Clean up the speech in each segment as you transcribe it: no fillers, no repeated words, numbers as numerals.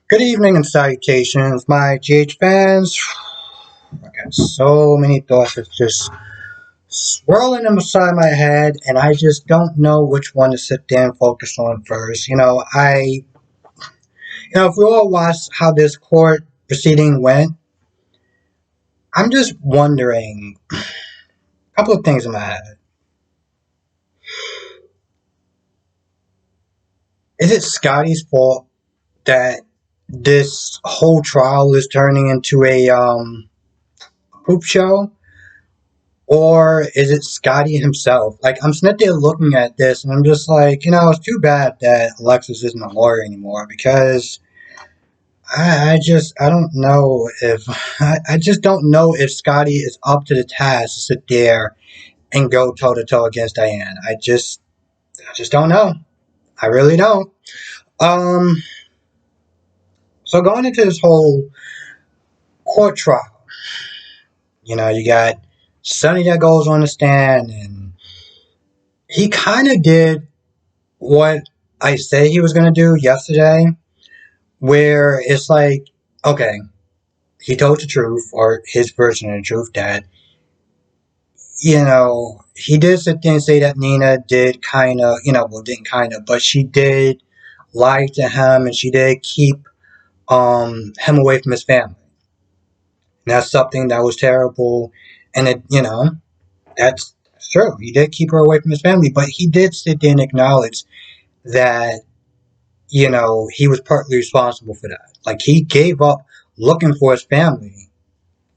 Good evening and salutations, my GH fans. I got so many thoughts that's just swirling inside my head, and I just don't know which one to sit there and focus on first. If we all watched how this court proceeding went, I'm just wondering a couple of things in my head. Is it Scotty's fault that this whole trial is turning into a poop show? Or is it Scotty himself? Like, I'm sitting there looking at this and I'm just like, it's too bad that Alexis isn't a lawyer anymore because I don't know if, I just don't know if Scotty is up to the task to sit there and go toe to toe against Diane. I just don't know. I really don't. Um, so going into this whole court trial, you got Sonny that goes on the stand and he kind of did what I say he was going to do yesterday, where it's like, okay, he told the truth, or his version of the truth, that, he did sit there and say that Nina did kind of, well, didn't kind of, but she did lie to him and she did keep him away from his family. And that's something that was terrible. And that's true. He did keep her away from his family, but he did sit there and acknowledge that he was partly responsible for that. Like, he gave up looking for his family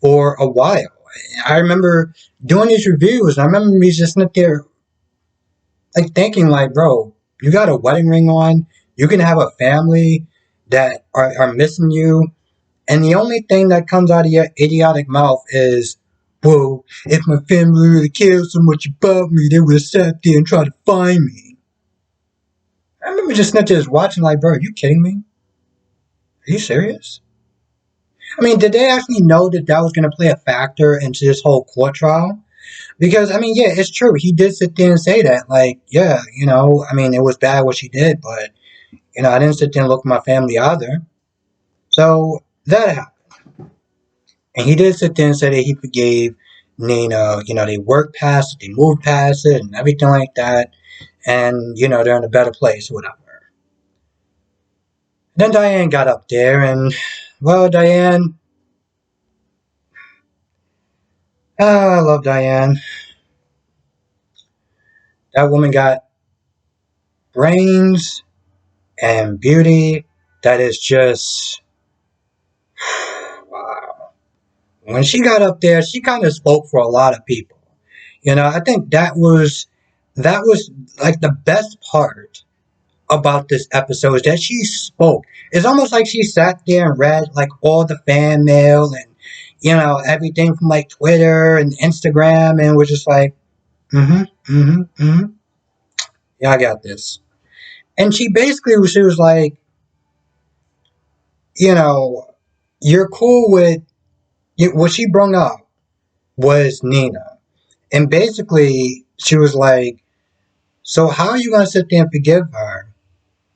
for a while. I remember doing these reviews, and I remember me just sitting there, like, thinking, like, bro, you got a wedding ring on, you can have a family that are missing you, and the only thing that comes out of your idiotic mouth is, well, if my family really cared so much about me, they would have sat there and tried to find me. I remember just sitting there just watching, like, bro, are you kidding me? Are you serious? I mean, did they actually know that that was going to play a factor into this whole court trial? Because, I mean, yeah, it's true. He did sit there and say that. Like, yeah, I mean, it was bad what she did, but, I didn't sit there and look at my family either. So that happened. And he did sit there and say that he forgave Nina. They worked past it, they moved past it, and everything like that. And, they're in a better place, whatever. Then Diane got up there, and, well, Diane, I love Diane. That woman got brains and beauty that is just wow. When she got up there, she kind of spoke for a lot of people. I think that was like the best part about this episode is that she spoke. It's almost like she sat there and read like all the fan mail and everything from like Twitter and Instagram and was just like, mm-hmm, mm-hmm, mm-hmm. Yeah, I got this. And she was like, you know, you're cool with what she brought up was Nina. And basically, she was like, so how are you going to sit there and forgive her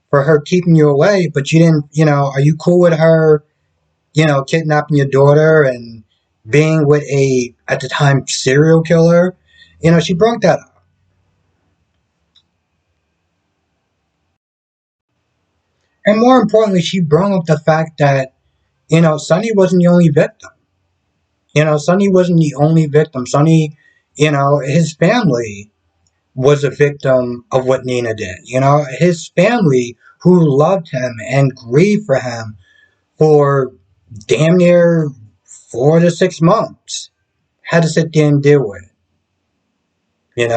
for her keeping you away, but you didn't, are you cool with her, kidnapping your daughter and being with at the time, serial killer? She brought that up. And more importantly, she brought up the fact that, Sonny wasn't the only victim. Sonny wasn't the only victim. Sonny, his family was a victim of what Nina did. His family, who loved him and grieved for him for damn near 4 to 6 months, had to sit there and deal with it.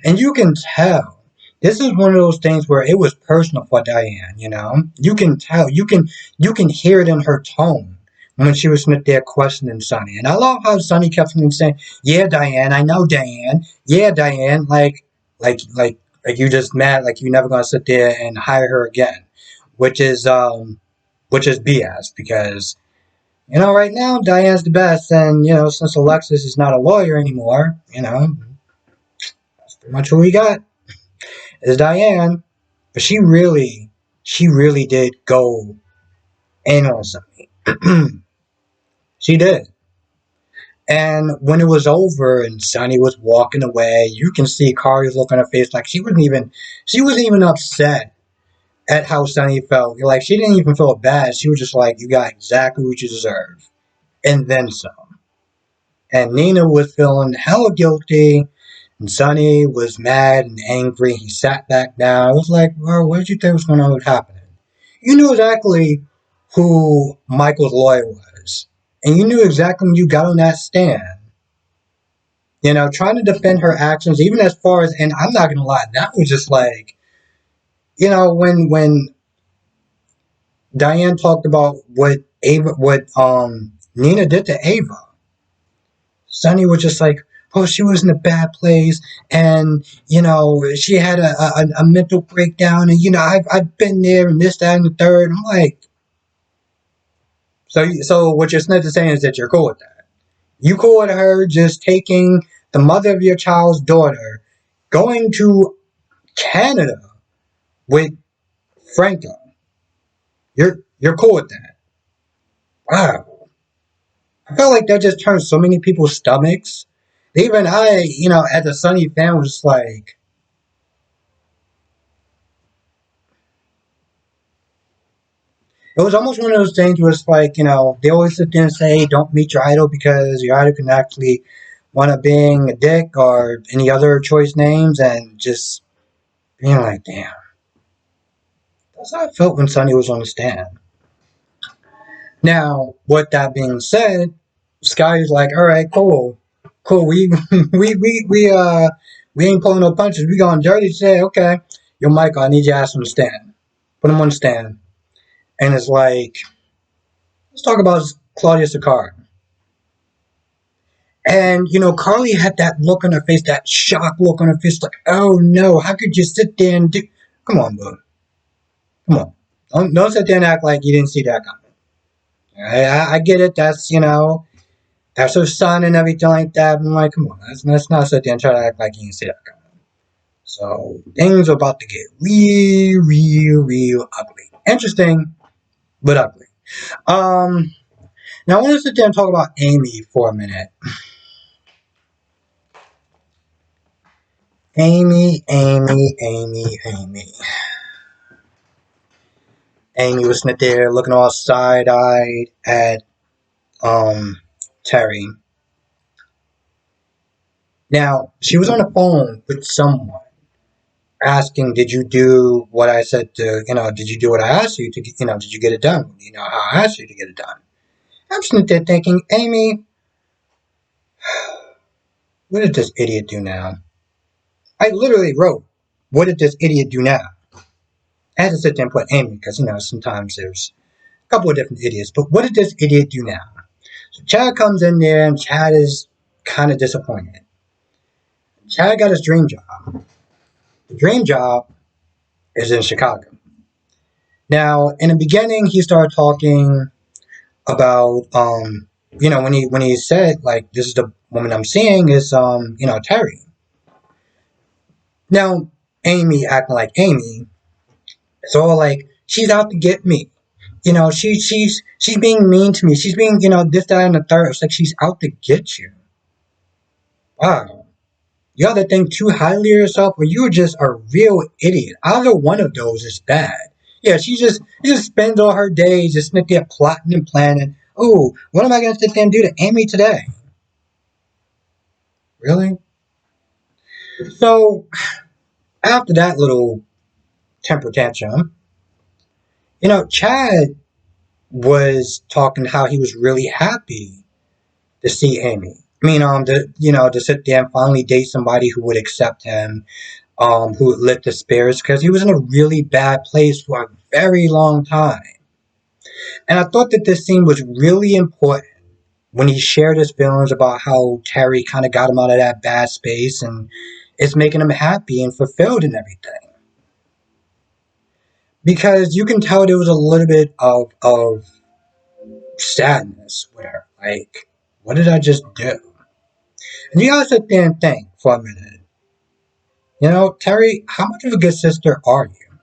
And you can tell. This is one of those things where it was personal for Diane. You can tell. You can hear it in her tone when she was sitting there questioning Sonny. And I love how Sonny kept saying, "Yeah, Diane, I know, Diane. Yeah, Diane, like you just mad, like you're never gonna sit there and hire her again," which is BS because right now Diane's the best, and since Alexis is not a lawyer anymore, that's pretty much who we got is Diane. But she really did go anal on Sonny. She did. And when it was over and Sonny was walking away, you can see Kari's look on her face like she wasn't even upset at how Sonny felt. Like she didn't even feel bad. She was just like, you got exactly what you deserve. And then some. And Nina was feeling hella guilty. And Sonny was mad and angry. He sat back down. I was like, bro, what did you think was going to happen? You knew exactly who Michael's lawyer was. And you knew exactly when you got on that stand. Trying to defend her actions, even as far as, and I'm not gonna lie, that was just like, when Diane talked about what Nina did to Ava, Sonny was just like, oh, she was in a bad place, and she had a mental breakdown, and I've been there, and this, that, and the third. I'm like, so what you're saying is that you're cool with that. You cool with her just taking the mother of your child's daughter, going to Canada with Franco. You're cool with that. Wow. I felt like that just turned so many people's stomachs. Even I, as a Sonny fan, was just like, it was almost one of those things where it's like, they always sit there and say, don't meet your idol because your idol can actually wind up being a dick or any other choice names, and just being like, damn. That's how I felt when Sonny was on the stand. Now, with that being said, Scotty's like, all right, cool. Cool. We ain't pulling no punches. We going dirty today. Okay. Yo, Michael, I need your ass on the stand. Put him on the stand. And it's like, let's talk about Claudia Sakar. And, Carly had that look on her face, that shock look on her face, like, oh no, how could you sit there and do. Come on, boo. Come on. Don't sit there and act like you didn't see that coming. I get it. That's her son and everything like that. I'm like, come on, let's not sit there and try to act like you didn't see that coming. So things are about to get real ugly. Interesting, but ugly. Now I want to sit there and talk about Amy for a minute. Amy. Amy was sitting there looking all side-eyed at Terry. Now, she was on the phone with someone asking, did you do what I said to, did you do what I asked you to, did you get it done? How I asked you to get it done. I'm sitting there thinking, Amy, what did this idiot do now? I literally wrote, what did this idiot do now? I had to sit there and put Amy because, sometimes there's a couple of different idiots, but what did this idiot do now? So Chad comes in there and Chad is kind of disappointed. Chad got his dream job. The dream job is in Chicago. Now, in the beginning, he started talking about, when he said, like, this is the woman I'm seeing is, Terry. Now, Amy acting like Amy, it's all like, she's out to get me. She's being mean to me. She's being, this, that, and the third. It's like she's out to get you. Wow. You either think too highly of yourself or you're just a real idiot. Either one of those is bad. Yeah, she just spends all her days just sitting there plotting and planning. Oh, what am I going to sit there and do to Amy today? Really? So, after that little temper tantrum, Chad was talking how he was really happy to see Amy. I mean, to sit there and finally date somebody who would accept him, who would lift his spirits, because he was in a really bad place for a very long time. And I thought that this scene was really important when he shared his feelings about how Terry kind of got him out of that bad space and it's making him happy and fulfilled and everything. Because you can tell there was a little bit of sadness with her. Like, what did I just do? And you gotta sit there and think for a minute. Terry, how much of a good sister are you?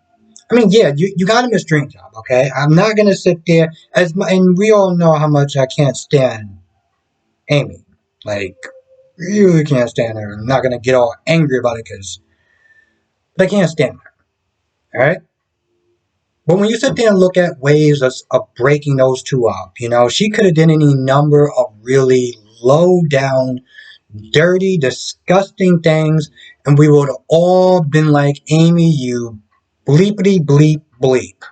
I mean, yeah, you got him his dream job, okay? I'm not gonna sit there and we all know how much I can't stand Amy. Like, really can't stand her. I'm not gonna get all angry about it but I can't stand her. All right. But when you sit there and look at ways of breaking those two up, she could have done any number of really low down, dirty, disgusting things, and we would have all been like, Amy, you bleepity bleep bleep.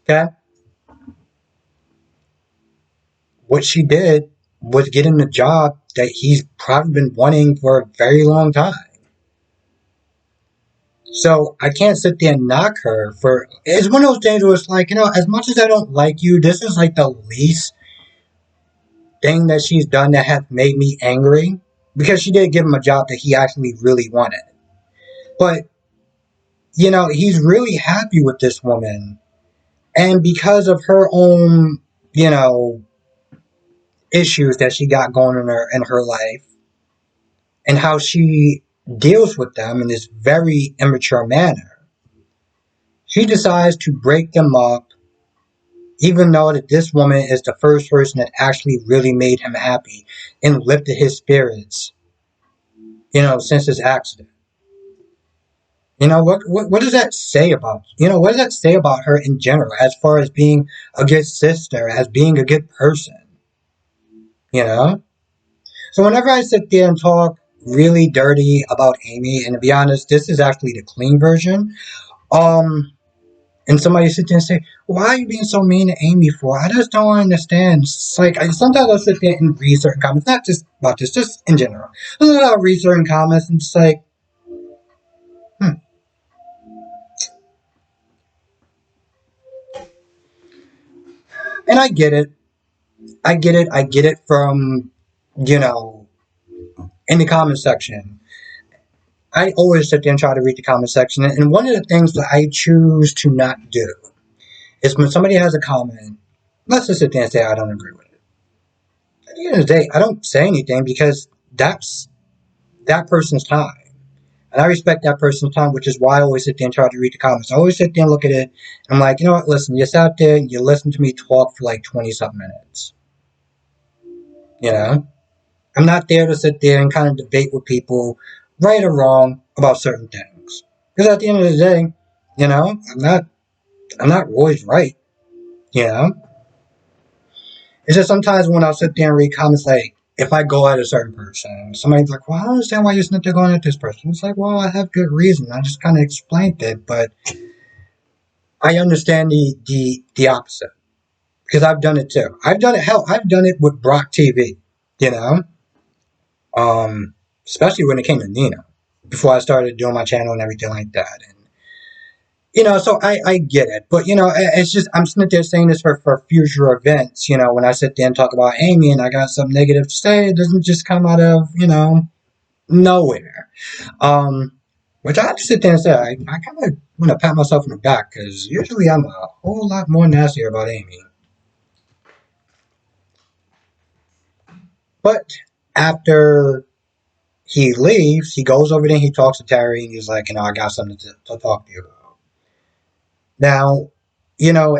Okay? What she did was get him the job that he's probably been wanting for a very long time. So I can't sit there and knock her for. It's one of those things where it's like, as much as I don't like you, this is like the least thing that she's done that has made me angry. Because she did give him a job that he actually really wanted. But, he's really happy with this woman. And because of her own, issues that she got going in her life, and how she deals with them in this very immature manner, she decides to break them up, even though that this woman is the first person that actually really made him happy and lifted his spirits, since his accident. What does that say about what does that say about her in general, as far as being a good sister, as being a good person? You know? So whenever I sit there and talk really dirty about Amy, and to be honest, this is actually the clean version. And somebody sit there and say, "Why are you being so mean to Amy for?" I just don't understand. It's like sometimes I'll sit there and read certain comments, not just about this, just in general. I'll read certain comments and it's like, hmm. And I get it. I get it. I get it from, you know, in the comment section. I always sit there and try to read the comment section. And one of the things that I choose to not do is when somebody has a comment, let's just sit there and say I don't agree with it. At the end of the day, I don't say anything because that's that person's time. And I respect that person's time, which is why I always sit there and try to read the comments. I always sit there and look at it. And I'm like, you know what? Listen, you sat there and you listened to me talk for like 20 something minutes. You know? I'm not there to sit there and kind of debate with people, right or wrong, about certain things. Because at the end of the day, I'm not always right. You know? It's just sometimes when I'll sit there and read comments like, if I go at a certain person, somebody's like, well, I don't understand why you're sitting there going at this person. It's like, well, I have good reason. I just kind of explained it, but I understand the opposite. Because I've done it too. I've done it, hell, I've done it with Brock TV, you know? Especially when it came to Nina, before I started doing my channel and everything like that. And, so I get it. But, it's just, I'm sitting there saying this for future events, when I sit there and talk about Amy and I got something negative to say, it doesn't just come out of, nowhere. Which I have to sit there and say, I kind of want to pat myself in the back because usually I'm a whole lot more nastier about Amy. But after he leaves, he goes over there, he talks to Terry, and he's like, I got something to talk to you about. Now,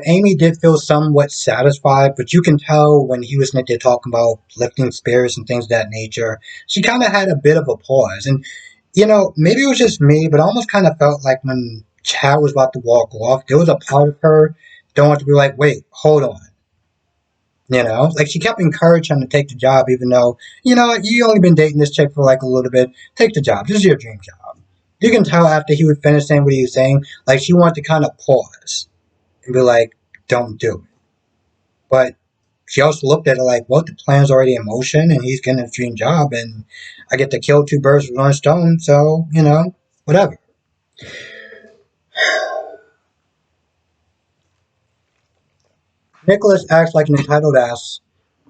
Amy did feel somewhat satisfied, but you can tell when he was there talking about lifting spirits and things of that nature, she kind of had a bit of a pause. And, maybe it was just me, but I almost kind of felt like when Chad was about to walk off, there was a part of her don't want to be like, wait, hold on. Like she kept encouraging him to take the job, even though, you only been dating this chick for like a little bit. Take the job. This is your dream job. You can tell after he would finish saying what he was saying, like she wanted to kind of pause and be like, don't do it. But she also looked at it like, well, the plan's already in motion and he's getting a dream job and I get to kill two birds with one stone. So, whatever. Nicholas acts like an entitled ass,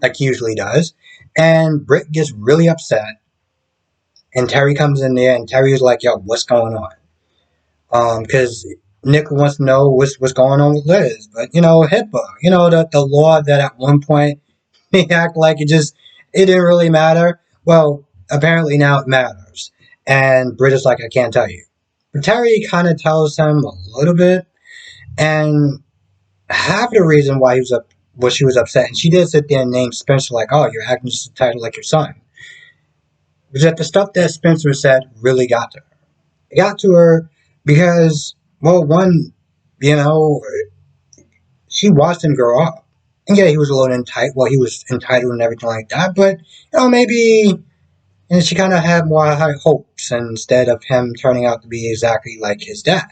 like he usually does. And Britt gets really upset. And Terry comes in there, and Terry's like, "Yo, what's going on?" Because Nick wants to know what's going on with Liz, but HIPAA, the law that at one point they act like it didn't really matter. Well, apparently now it matters, and Britt is like, "I can't tell you." But Terry kind of tells him a little bit, And half the reason why she was upset, and she did sit there and name Spencer like, "Oh, you're acting just entitled like your son," was that the stuff that Spencer said really got to her. It got to her because, well, one, you know, she watched him grow up. And yeah, he was a little entitled. Well, he was entitled and everything like that. But maybe she kind of had more high hopes instead of him turning out to be exactly like his dad.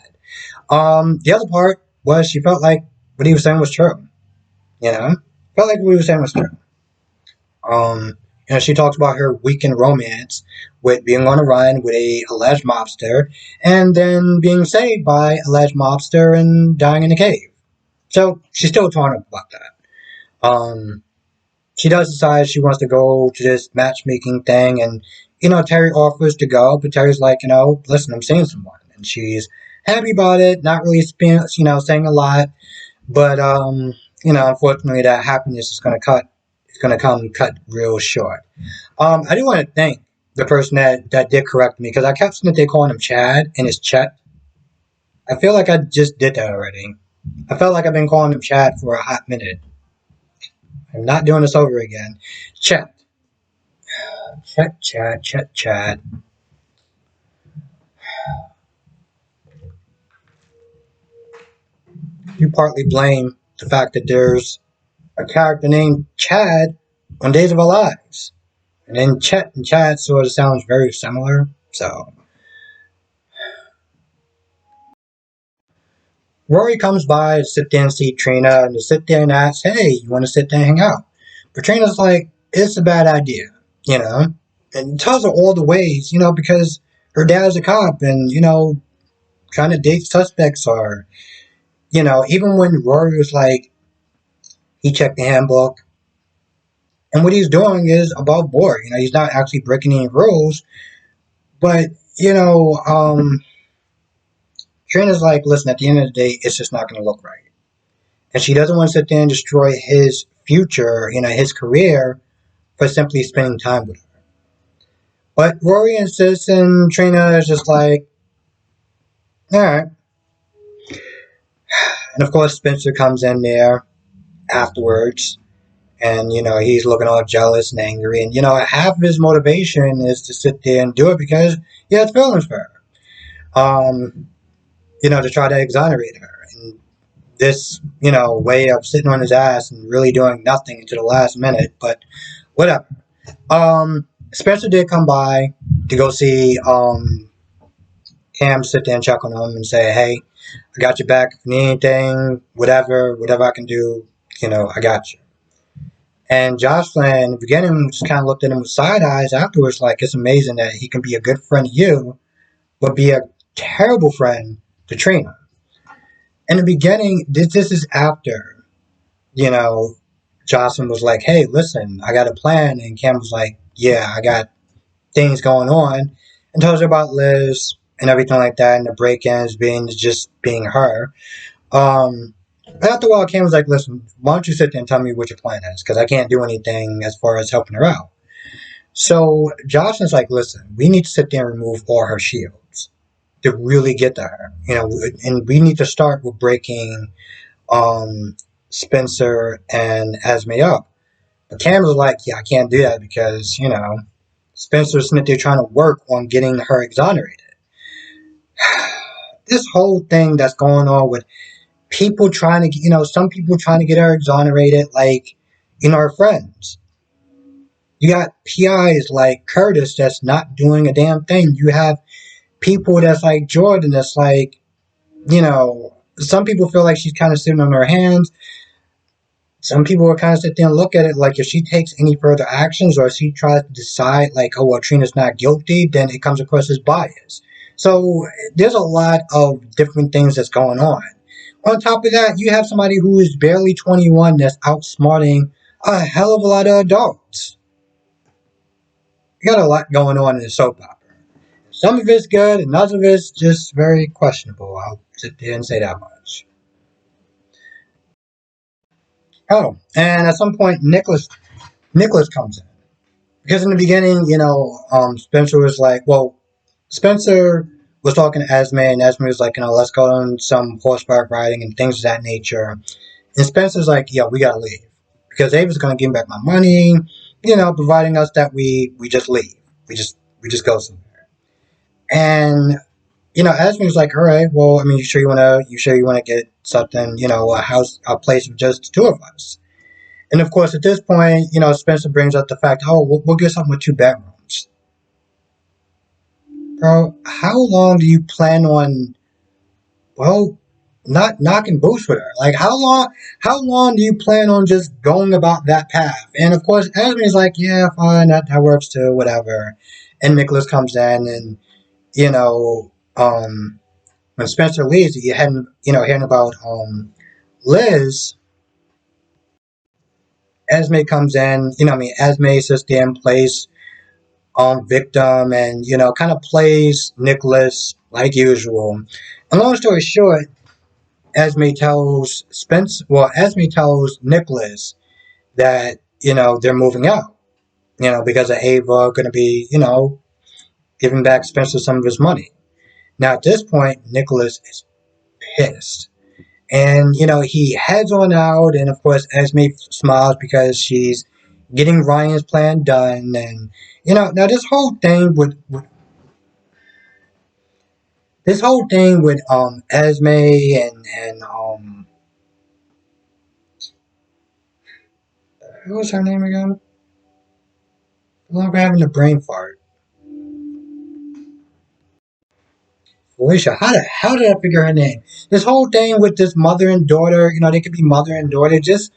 The other part was she felt like what he was saying was true. Felt like what he was saying was true. Um, she talks about her weekend romance with being on a run with a alleged mobster, and then being saved by alleged mobster and dying in a cave. So she's still torn up about that. She does decide she wants to go to this matchmaking thing, and Terry offers to go, but Terry's like, listen, I'm seeing someone, and she's happy about it, not really, saying a lot, but unfortunately, that happiness is going to cut. It's going to come cut real short. I do want to thank the person that did correct me because I kept seeing that they calling him Chad and it's Chet. I feel like I just did that already. I felt like I've been calling him Chad for a hot minute. I'm not doing this over again. Chet. Chet. You partly blame the fact that there's a character named Chad on Days of Our Lives. And then Chet and Chad sort of sounds very similar. So Rory comes by to sit there and see Trina and to sit there and ask, hey, you want to sit there and hang out? But Trina's like, it's a bad idea, and tells her all the ways, because her dad's a cop and, trying to date suspects are, even when Rory was like, he checked the handbook and what he's doing is above board. He's not actually breaking any rules, but, Trina's like, listen, at the end of the day, it's just not going to look right. And she doesn't want to sit there and destroy his future, his career, for simply spending time with her. But Rory insists, and Trina is just like, all right. And of course, Spencer comes in there afterwards, and he's looking all jealous and angry. And half of his motivation is to sit there and do it because he has feelings for her. To try to exonerate her. And this, way of sitting on his ass and really doing nothing until the last minute. But whatever. Spencer did come by to go see Cam, sit there and check on him and say, hey, I got your back if you need anything, whatever I can do, I got you. And Jocelyn, in the beginning, just kind of looked at him with side eyes afterwards, like, it's amazing that he can be a good friend to you, but be a terrible friend to Trina. In the beginning, this is after, Jocelyn was like, hey, listen, I got a plan. And Cam was like, yeah, I got things going on. And tells her about Liz and everything like that, and the break-ins being her. After a while, Cam was like, listen, why don't you sit there and tell me what your plan is? Because I can't do anything as far as helping her out. So Jocelyn's like, listen, we need to sit there and remove all her shields to really get to her. And we need to start with breaking Spencer and Esme up. But Cam was like, yeah, I can't do that because, Spencer's sitting there trying to work on getting her exonerated. This whole thing that's going on with people trying to, some people trying to get her exonerated, like, her friends. You got PIs like Curtis that's not doing a damn thing. You have people that's like Jordan that's like, some people feel like she's kind of sitting on her hands. Some people will kind of sit there and look at it like if she takes any further actions or if she tries to decide like, oh, well, Trina's not guilty, then it comes across as bias. So there's a lot of different things that's going on. On top of that, you have somebody who is barely 21 that's outsmarting a hell of a lot of adults. You got a lot going on in the soap opera. Some of it's good and others of it's just very questionable. I'll sit there and say that much. Oh, and at some point, Nicholas comes in. Because in the beginning, Spencer was like, well, Spencer was talking to Esme, and Esme was like, let's go on some horseback riding and things of that nature. And Spencer's like, yeah, we gotta leave because Ava's gonna give me back my money, providing us that we just leave, we just go somewhere. And Esme's like, all right, well, I mean, you sure you wanna get something, a house, a place with just the two of us. And of course, at this point, Spencer brings up the fact, oh, we'll get something with 2 bedrooms. Bro, how long do you plan on, well, not knocking boots with her? Like, how long do you plan on just going about that path? And of course, Esme's like, yeah, fine, that works too, whatever. And Nicholas comes in, and, you know, um, when Spencer leaves, hearing about, Liz, Esme comes in, Esme sits there and plays victim, and kind of plays Nicholas like usual. And long story short, Esme tells Nicholas that they're moving out, because of Ava going to be giving back Spencer some of his money. Now at this point, Nicholas is pissed. And he heads on out, and of course Esme smiles because she's getting Ryan's plan done. And now this whole thing with Esme and who was her name again? I'm having a brain fart. Felicia. How the hell did I figure her name? This whole thing with this mother and daughter, they could be mother and daughter. Just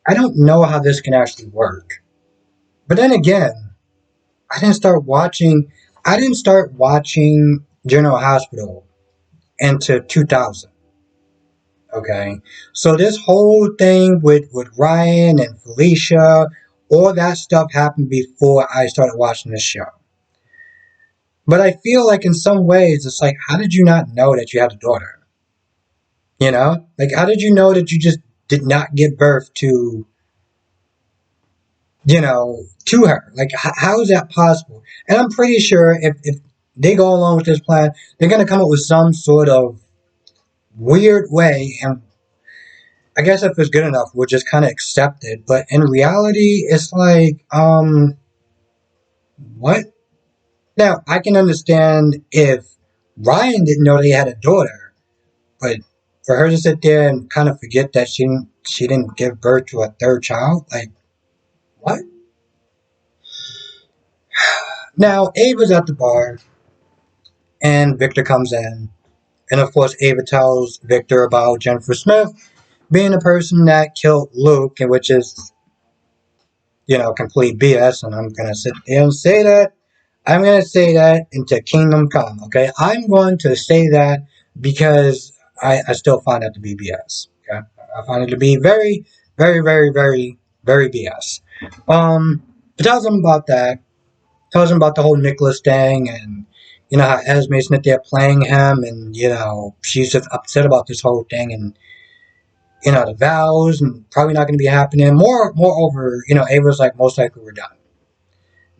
I don't know how this can actually work. But then again, I didn't start watching. I didn't start watching General Hospital into 2000. Okay, so this whole thing with Ryan and Felicia, all that stuff happened before I started watching this show. But I feel like in some ways it's like, how did you not know that you had a daughter? Like how did you know that you just did not give birth to her? Like how is that possible? And I'm pretty sure if they go along with this plan, they're gonna come up with some sort of weird way, and I guess if it's good enough, we'll just kind of accept it. But in reality, it's like, what? Now I can understand if Ryan didn't know they had a daughter, but for her to sit there and kind of forget that she didn't give birth to a third child, like what? Now Ava's at the bar, and Victor comes in, and of course Ava tells Victor about Jennifer Smith being the person that killed Luke, and which is complete BS. And I'm gonna sit there and say that. I'm gonna say that into Kingdom Come. Okay, I'm going to say that because I still find that to be BS. Okay, I find it to be very, very, very, very, very BS. But tells him about that. Tells him about the whole Nicholas thing, and how Esme's not there playing him, and she's just upset about this whole thing, and the vows, and probably not going to be happening. Moreover, Ava's like, most likely we're done.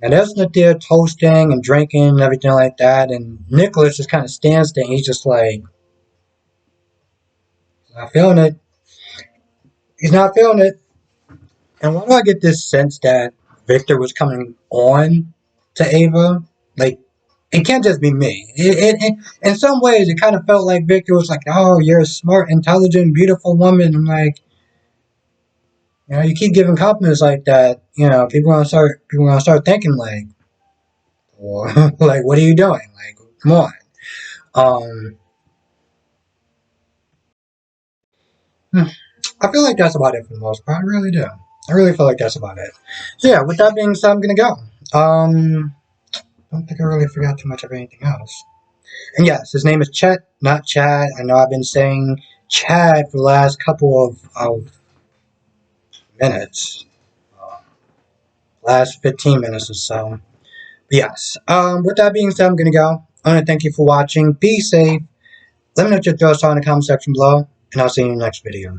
And they're not there toasting and drinking and everything like that, and Nicholas just kind of stands there, and he's just like, not feeling it. He's not feeling it. And why do I get this sense that Victor was coming on to Ava? Like, it can't just be me. In some ways, it kind of felt like Victor was like, oh, you're a smart, intelligent, beautiful woman. I'm like, you keep giving compliments like that, people gonna start thinking like, well, like, what are you doing? Like, come on. Um, I feel like that's about it for the most part. I really do. I really feel like that's about it. So yeah, with that being said, I'm gonna go. Don't think I really forgot too much of anything else. And yes, his name is Chet, not Chad. I know I've been saying Chad for the last couple of minutes, last 15 minutes or so. But yes. With that being said, I'm gonna go. I want to thank you for watching. Be safe. Let me know what your thoughts are in the comment section below, and I'll see you in the next video.